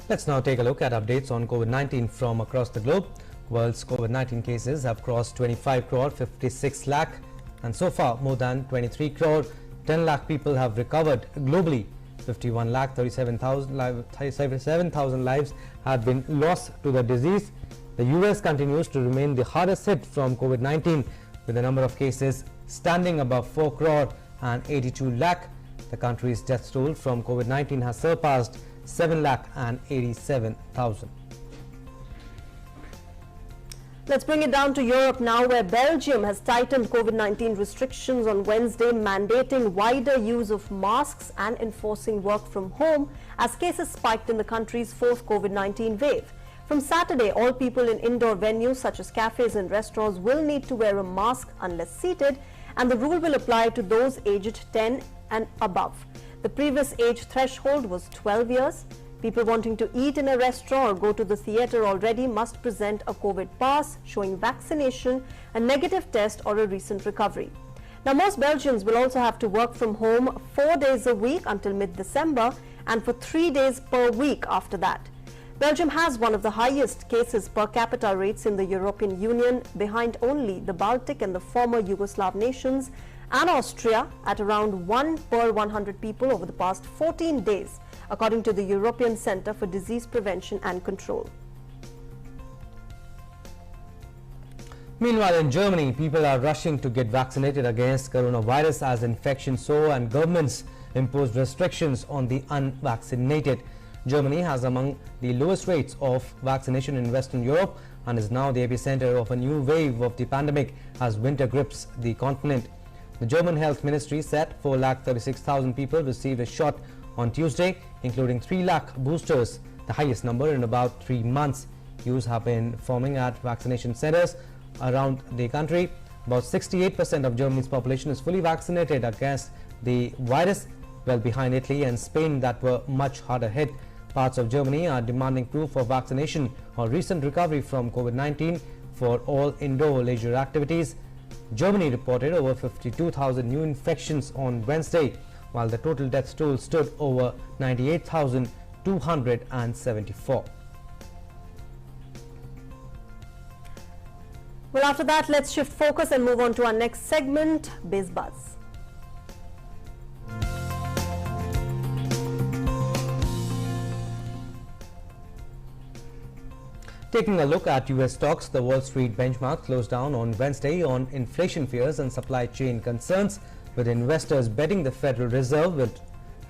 Let's now take a look at updates on COVID-19 from across the globe. World's COVID-19 cases have crossed 25 crore 56 lakh, and so far more than 23 crore 10 lakh people have recovered globally. 51 lakh 37,000 lives have been lost to the disease. The US continues to remain the hardest hit from COVID-19, with the number of cases standing above 4 crore and 82 lakh. The country's death toll from COVID-19 has surpassed 7 lakh and 87,000. Let's bring it down to Europe now, where Belgium has tightened COVID-19 restrictions on Wednesday, mandating wider use of masks and enforcing work from home as cases spiked in the country's fourth COVID-19 wave. From Saturday, all people in indoor venues such as cafes and restaurants will need to wear a mask unless seated, and the rule will apply to those aged 10 and above. The previous age threshold was 12 years. People wanting to eat in a restaurant or go to the theatre already must present a COVID pass showing vaccination, a negative test or a recent recovery. Now, most Belgians will also have to work from home 4 days a week until mid-December and for 3 days per week after that. Belgium has one of the highest cases per capita rates in the European Union, behind only the Baltic and the former Yugoslav nations, and Austria at around 1 per 100 people over the past 14 days, according to the European Centre for Disease Prevention and Control. Meanwhile, in Germany, people are rushing to get vaccinated against coronavirus as infections soar and governments impose restrictions on the unvaccinated. Germany has among the lowest rates of vaccination in Western Europe and is now the epicenter of a new wave of the pandemic as winter grips the continent. The German Health Ministry said 436,000 people received a shot on Tuesday, including 3 lakh boosters, the highest number in about 3 months. Queues have been forming at vaccination centers around the country. About 68% of Germany's population is fully vaccinated against the virus, well behind Italy and Spain that were much harder hit. Parts of Germany are demanding proof of vaccination or recent recovery from COVID-19 for all indoor leisure activities. Germany reported over 52,000 new infections on Wednesday, while the total death toll stood over 98,274. Well, after that, let's shift focus and move on to our next segment, BizBuzz. Taking a look at US stocks, the Wall Street benchmark closed down on Wednesday on inflation fears and supply chain concerns, with investors betting the Federal Reserve would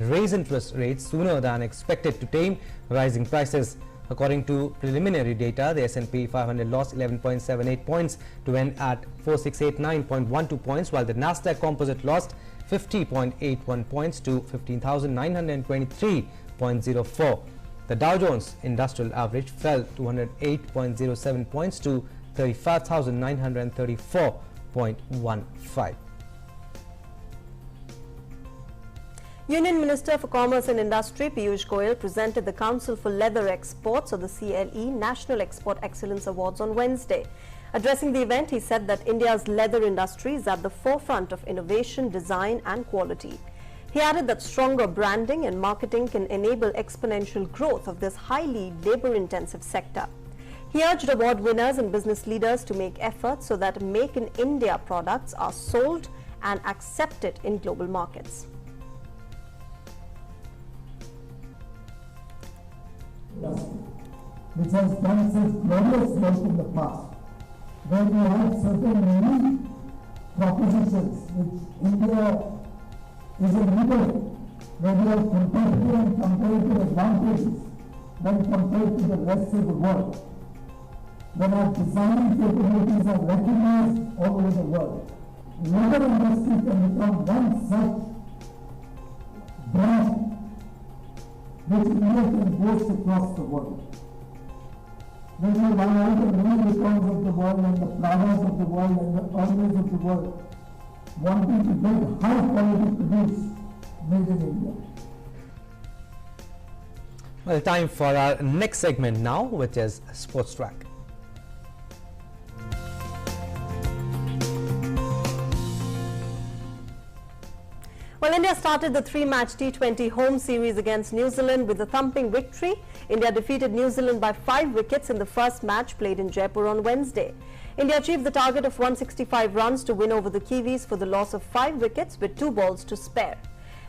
raise interest rates sooner than expected to tame rising prices. According to preliminary data, the S&P 500 lost 11.78 points to end at 4689.12 points, while the Nasdaq Composite lost 50.81 points to 15,923.04. The Dow Jones Industrial Average fell 208.07 points to 35,934.15. Union Minister for Commerce and Industry Piyush Goyal presented the Council for Leather Exports, or the CLE, National Export Excellence Awards on Wednesday. Addressing the event, he said that India's leather industry is at the forefront of innovation, design and quality. He added that stronger branding and marketing can enable exponential growth of this highly labor-intensive sector. He urged award winners and business leaders to make efforts so that Make in India products are sold and accepted in global markets. Which has done such glorious work in the past, where we have certain unique propositions which India is a leader, where we have competitive and comparative advantages when compared to the rest of the world. When our design capabilities are recognized all over the world, leather industry can become one such brand which India can boast across the world. When you run all the many records of the world and the Pradas of the world and the earners of the world, wanting to get high quality produce made in India. Well, time for our next segment now, which is Sports Track. Well, India started the three-match T20 home series against New Zealand with a thumping victory. India defeated New Zealand by 5 wickets in the first match played in Jaipur on Wednesday. India achieved the target of 165 runs to win over the Kiwis for the loss of 5 wickets with 2 balls to spare.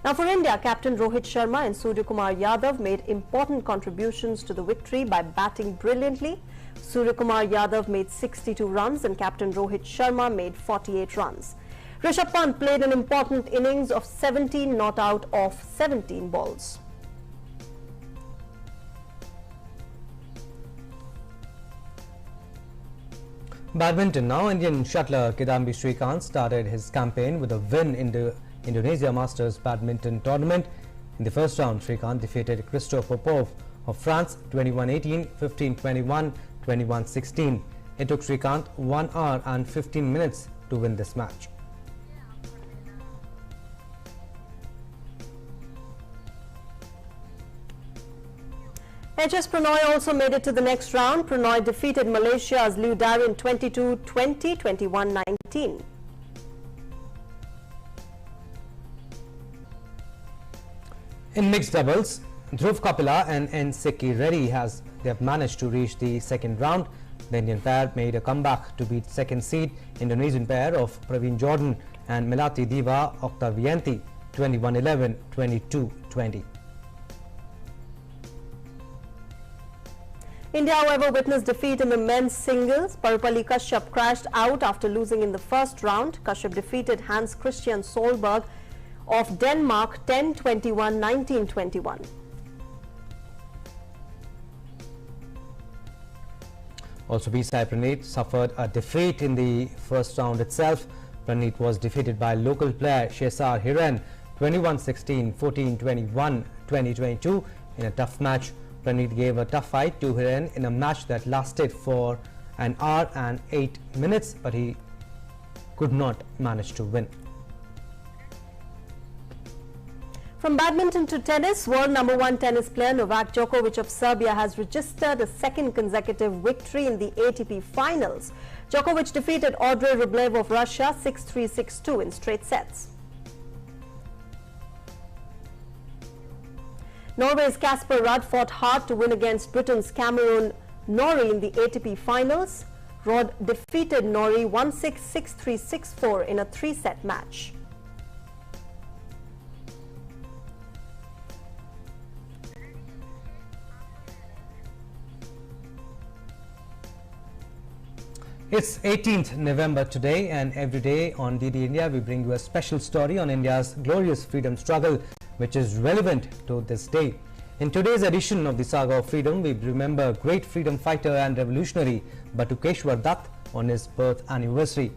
Now for India, Captain Rohit Sharma and Surya Kumar Yadav made important contributions to the victory by batting brilliantly. Surya Kumar Yadav made 62 runs and Captain Rohit Sharma made 48 runs. Rishabh Pant played an important innings of 17 not out of 17 balls. Badminton now. Indian shuttler Kidambi Srikanth started his campaign with a win in the Indonesia Masters Badminton Tournament. In the first round, Srikanth defeated Christophe Popov of France 21-18, 15-21, 21-16. It took Srikanth 1 hour and 15 minutes to win this match. HS Pranoy also made it to the next round. Pranoy defeated Malaysia's Liu Darren 22-20, 21-19. In mixed doubles, Dhruv Kapila and N. Sikki Reddy have managed to reach the second round. The Indian pair made a comeback to beat second seed Indonesian pair of Praveen Jordan and Melati Diva Octavianti 21-11, 22-20. India, however, witnessed defeat in the men's singles. Parupalli Kashyap crashed out after losing in the first round. Kashyap defeated Hans Christian Solberg of Denmark 10-21, 19-21. Also, B. Sai Praneeth suffered a defeat in the first round itself. Praneeth was defeated by local player Shesar Hiren 21-16, 14-21, 20-22 in a tough match. Praneeth gave a tough fight to Hiren in a match that lasted for an hour and 8 minutes, but he could not manage to win. From badminton to tennis, world number 1 tennis player Novak Djokovic of Serbia has registered a second consecutive victory in the ATP finals. Djokovic defeated Andrei Rublev of Russia 6-3, 6-2 in straight sets. Norway's Casper Ruud fought hard to win against Britain's Cameron Norrie in the ATP finals. Ruud defeated Norrie 1-6, 6-3, 6-4 in a 3-set match. It's 18th November today, and every day on DD India we bring you a special story on India's glorious freedom struggle which is relevant to this day. In today's edition of the Saga of Freedom, we remember great freedom fighter and revolutionary Batukeshwar Dutt on his birth anniversary.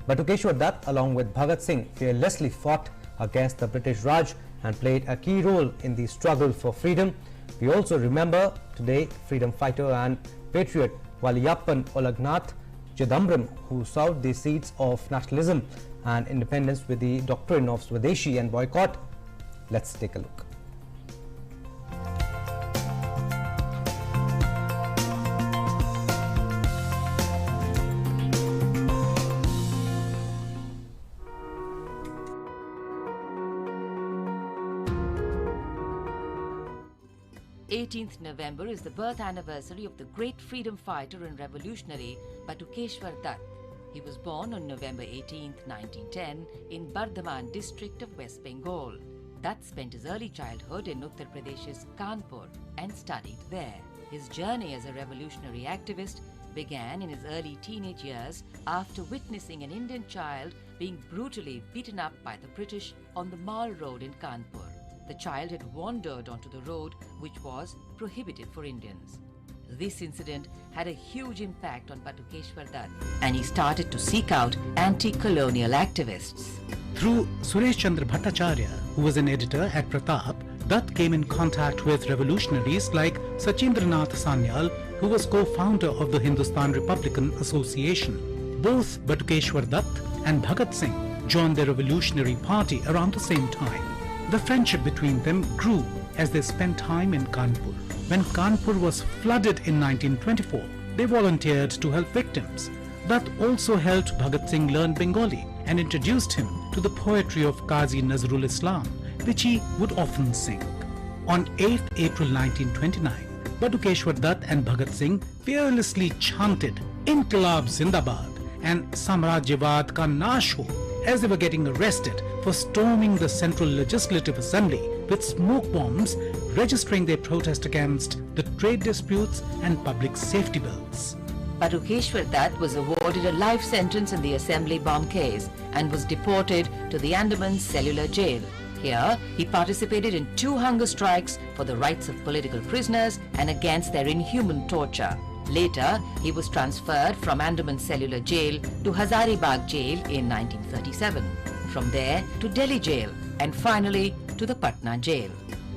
Batukeshwar Dutt, along with Bhagat Singh, fearlessly fought against the British Raj and played a key role in the struggle for freedom. We also remember today freedom fighter and patriot Valiyappan Olagnath Chidambaram, who sowed the seeds of nationalism and independence with the doctrine of Swadeshi and boycott. Let's take a look. November 18th is the birth anniversary of the great freedom fighter and revolutionary Batukeshwar Dutt. He was born on November 18, 1910 in Bardhaman district of West Bengal. Dutt spent his early childhood in Uttar Pradesh's Kanpur and studied there. His journey as a revolutionary activist began in his early teenage years after witnessing an Indian child being brutally beaten up by the British on the Mall Road in Kanpur. The child had wandered onto the road, which was prohibited for Indians. This incident had a huge impact on Batukeshwar Dutt, and he started to seek out anti-colonial activists. Through Suresh Chandra Bhattacharya, who was an editor at Pratap, Dutt came in contact with revolutionaries like Sachindranath Sanyal, who was co-founder of the Hindustan Republican Association. Both Batukeshwar Dutt and Bhagat Singh joined the revolutionary party around the same time. The friendship between them grew as they spent time in Kanpur. When Kanpur was flooded in 1924, they volunteered to help victims. Dutt also helped Bhagat Singh learn Bengali and introduced him to the poetry of Qazi Nazrul Islam, which he would often sing. On 8th April 1929, Batukeshwar Dutt and Bhagat Singh fearlessly chanted Inqilab Zindabad and Samrajyavad Ka Nash Ho as they were getting arrested for storming the Central Legislative Assembly with smoke bombs, registering their protest against the trade disputes and public safety bills. Batukeshwar Dutt was awarded a life sentence in the assembly bomb case and was deported to the Andaman Cellular Jail. Here, he participated in 2 hunger strikes for the rights of political prisoners and against their inhuman torture. Later, he was transferred from Andaman Cellular Jail to Hazaribagh Jail in 1937. From there to Delhi Jail and finally to the Patna Jail.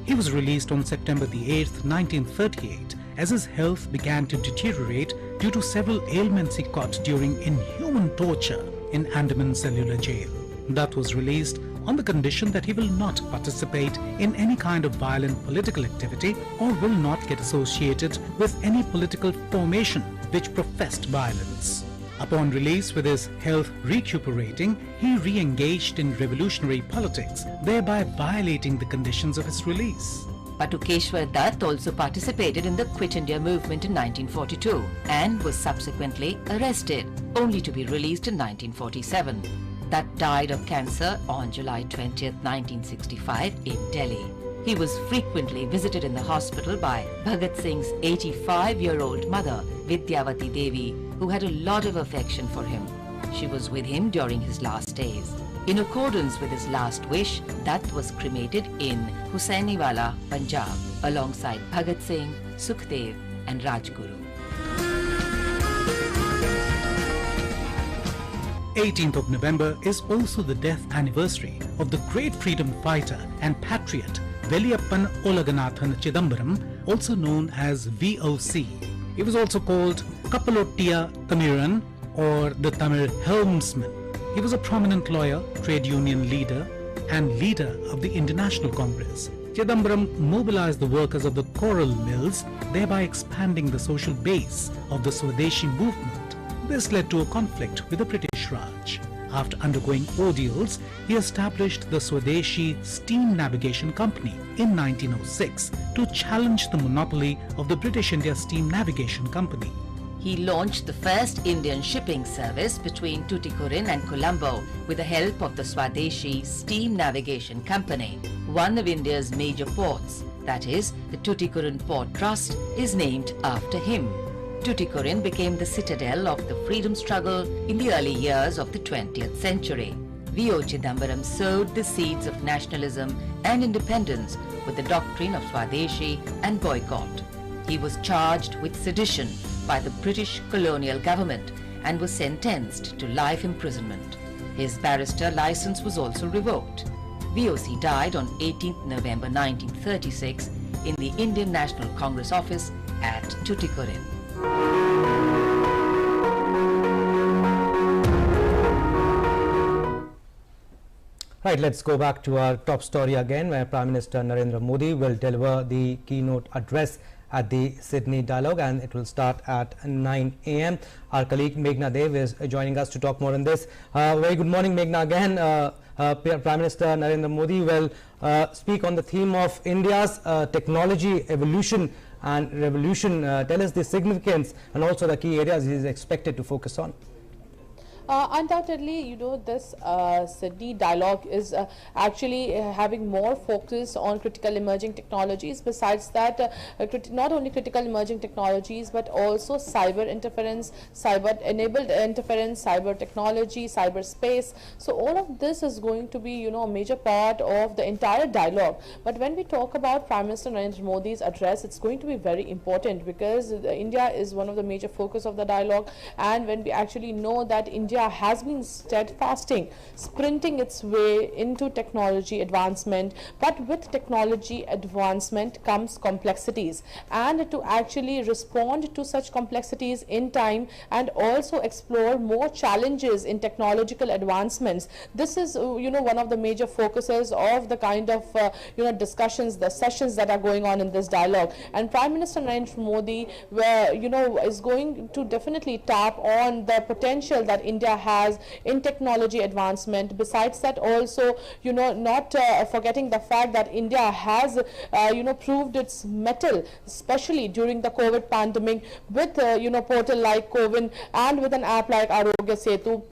He was released on September the 8th, 1938 as his health began to deteriorate due to several ailments he caught during inhuman torture in Andaman Cellular Jail. Dutt was released on the condition that he will not participate in any kind of violent political activity or will not get associated with any political formation which professed violence. Upon release, with his health recuperating, he re-engaged in revolutionary politics, thereby violating the conditions of his release. Batukeshwar Dutt also participated in the Quit India movement in 1942 and was subsequently arrested, only to be released in 1947. Dutt died of cancer on July 20, 1965 in Delhi. He was frequently visited in the hospital by Bhagat Singh's 85-year-old mother, Vidyavati Devi, who had a lot of affection for him. She was with him during his last days. In accordance with his last wish, Dutt was cremated in Hussainiwala, Punjab, alongside Bhagat Singh, Sukhdev and Rajguru. 18th of November is also the death anniversary of the great freedom fighter and patriot Valiyappan Olaganathan Chidambaram, also known as VOC. He was also called Kapalottiya Thamiran or the Tamil helmsman. He was a prominent lawyer, trade union leader and leader of the International Congress. Chidambaram mobilized the workers of the coral mills, thereby expanding the social base of the Swadeshi movement. This led to a conflict with the British Raj. After undergoing ordeals, he established the Swadeshi Steam Navigation Company in 1906 to challenge the monopoly of the British India Steam Navigation Company. He launched the first Indian shipping service between Tuticorin and Colombo with the help of the Swadeshi Steam Navigation Company. One of India's major ports, that is, the Tuticorin Port Trust, is named after him. Tuticorin became the citadel of the freedom struggle in the early years of the 20th century. V.O. Chidambaram sowed the seeds of nationalism and independence with the doctrine of Swadeshi and boycott. He was charged with sedition by the British colonial government and was sentenced to life imprisonment. His barrister license was also revoked. VOC died on 18th November 1936 in the Indian National Congress office at Tuticorin. Right, let's go back to our top story again, where Prime Minister Narendra Modi will deliver the keynote address at the Sydney Dialogue, and it will start at 9 a.m. Our colleague Meghna Dev is joining us to talk more on this. Very good morning, Meghna. Again, Prime Minister Narendra Modi will speak on the theme of India's technology evolution and revolution. Tell us the significance and also the key areas he is expected to focus on. Undoubtedly, you know, this Sydney Dialogue is actually having more focus on critical emerging technologies. Besides that, not only critical emerging technologies, but also cyber interference, cyber-enabled interference, cyber technology, cyberspace. So all of this is going to be, you know, a major part of the entire dialogue. But when we talk about Prime Minister Narendra Modi's address, it's going to be very important because India is one of the major focus of the dialogue. And when we actually know that India has been steadfasting, sprinting its way into technology advancement, but with technology advancement comes complexities, and to actually respond to such complexities in time and also explore more challenges in technological advancements. This is you know, one of the major focuses of the kind of you know, discussions, the sessions that are going on in this dialogue. And Prime Minister Narendra Modi, you know, is going to definitely tap on the potential that India has in technology advancement. Besides that, also, you know, not forgetting the fact that India has you know, proved its mettle, especially during the COVID pandemic, with you know, portal like CoWIN and with an app like Arogya Setu.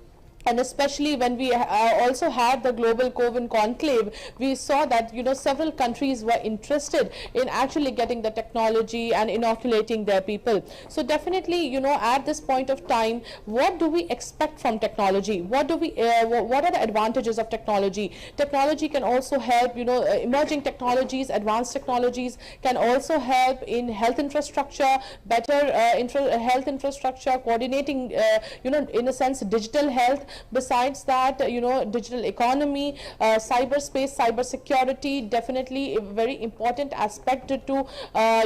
And especially when we also had the global CoWIN conclave, we saw that, you know, several countries were interested in actually getting the technology and inoculating their people. So definitely, you know, at this point of time, what do we expect from technology? What do we, what are the advantages of technology? Technology can also help, you know, emerging technologies, advanced technologies can also help in health infrastructure, better health infrastructure, coordinating, you know, in a sense, digital health. Besides that, you know, digital economy, cyberspace, cyber security, definitely a very important aspect to,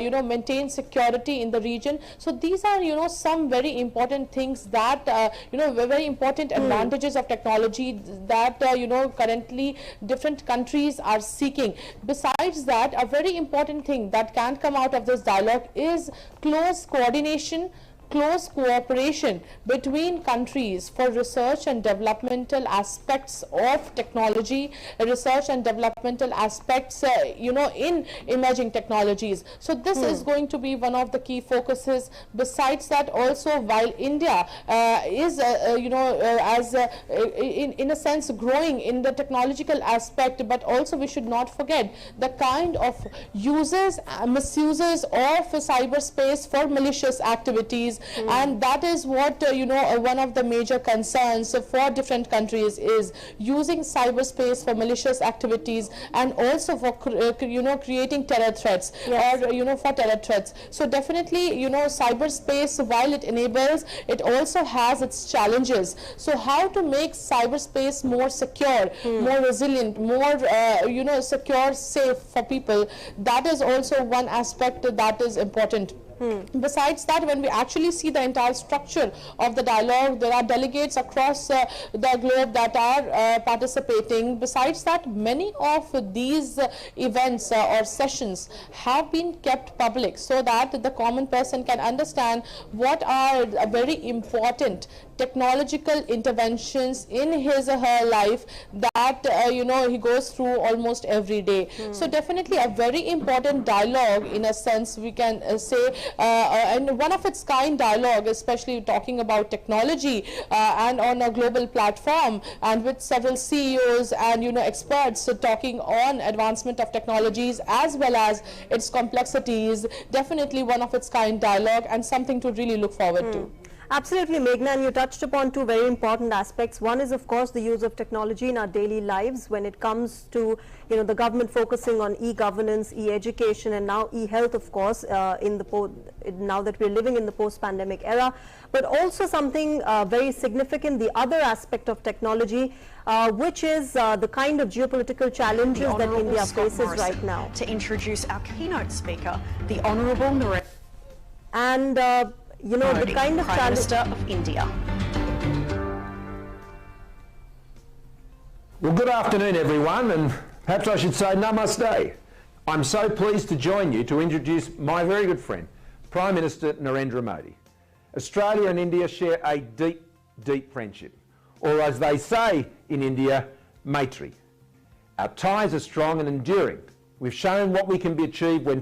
you know, maintain security in the region. So these are, you know, some very important things that, you know, very important advantages of technology that, you know, currently different countries are seeking. Besides that, a very important thing that can come out of this dialogue is close coordination, close cooperation between countries for research and developmental aspects of technology, research and developmental aspects, you know, in emerging technologies. So this is going to be one of the key focuses. Besides that, also, while India is, you know, as in a sense growing in the technological aspect, but also we should not forget the kind of uses, misuses of cyberspace for malicious activities. And that is what, you know, one of the major concerns for different countries is using cyberspace for malicious activities and also for, you know, creating terror threats, or, you know, for terror threats. So definitely, you know, cyberspace, while it enables, it also has its challenges. So how to make cyberspace more secure, more resilient, more, you know, secure, safe for people, that is also one aspect that is important. Besides that, when we actually see the entire structure of the dialogue, there are delegates across the globe that are participating. Besides that, many of these events or sessions have been kept public so that the common person can understand what are very important technological interventions in his or her life that, you know, he goes through almost every day. So definitely a very important dialogue, in a sense, we can say, and one of its kind dialogue, especially talking about technology and on a global platform, and with several CEOs and experts talking on advancement of technologies as well as its complexities. Definitely one of its kind dialogue and something to really look forward to. Absolutely, Meghna, and you touched upon two very important aspects. One is, of course, the use of technology in our daily lives when it comes to, the government focusing on e-governance, e-education, and now e-health, of course, now that we're living in the post-pandemic era. But also something very significant, the other aspect of technology, which is the kind of geopolitical challenges that India faces right now. To introduce our keynote speaker, the Honourable Narendra. And the kind of Prime Minister of India. Well, good afternoon, everyone, and perhaps I should say namaste. I'm so pleased to join you to introduce my very good friend, Prime Minister Narendra Modi. Australia and India share a deep, deep friendship, or as they say in India, maitri. Our ties are strong and enduring. We've shown what we can be achieved when